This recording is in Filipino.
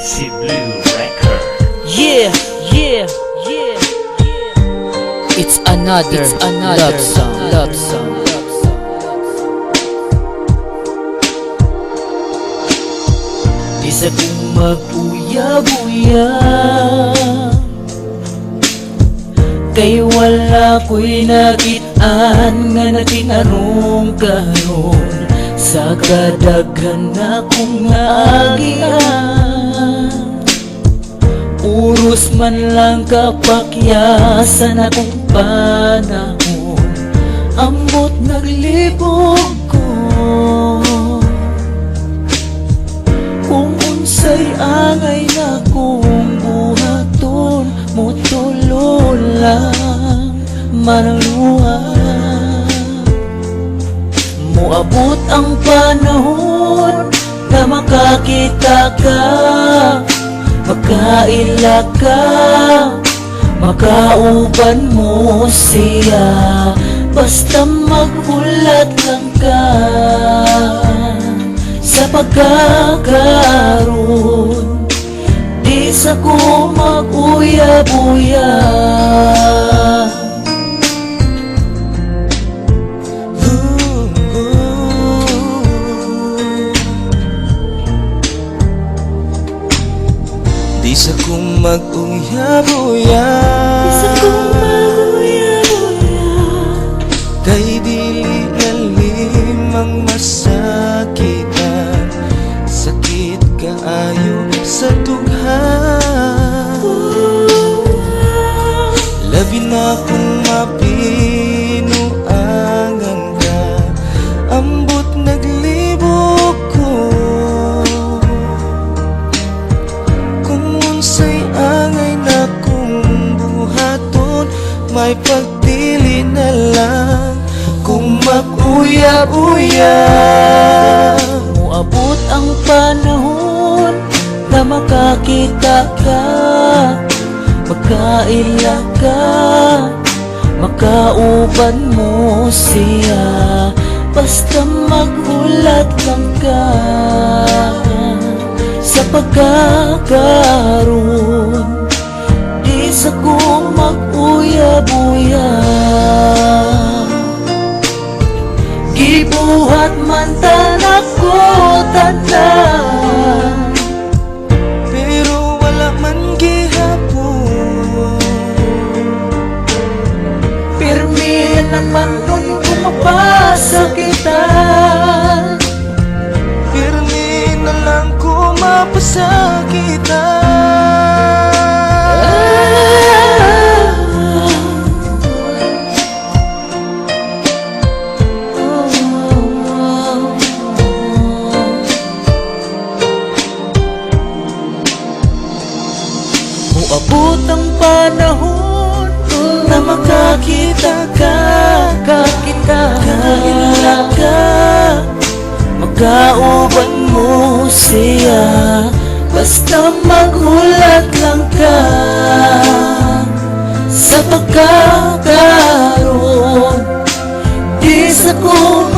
Si Blue Record. Yeah, yeah, yeah, yeah. It's another love song, love song. Isa kong mag-uya-buya, kay wala ko'y nakitaan nga natinarong karon sa kadaghan akong naagian. Uros man lang kapakyasan akong panahon, ambot naglibog ko. Kung unsay angay na kong buhaton, mutulo lang manaluhan. Muabot ang panahon na makakita ka, makaila ka, makauban mo siya, basta maghulat lang ka sa pagkakaroon. Di sa ko mag-uya-buya. Di sa kong mag-uya-buya, kay dili lalim ang masakitan, sakit kaayo sa tughan. Labi na kung mapinuangan ka, ambot naglibog ko. Say angay na kung buhaton, may pagdili na lang kung mag-uya-uya. Muabot ang panahon na makakita ka, magkaila ka, makauban mo siya, basta maghulat lang ka sa pagkakaroon. Di sa ko mag-uya-buya. Gibuhat man tanak ko tanan, pero wala man gihapon. pirmi naman nun kung mapasakitan, Pirmi na lang ko mapasakitan. Muabot ang panahon na makakita ka, kakila ka, magkauban mo siya, basta maghulat lang ka sa pagkakaroon. Di sa ko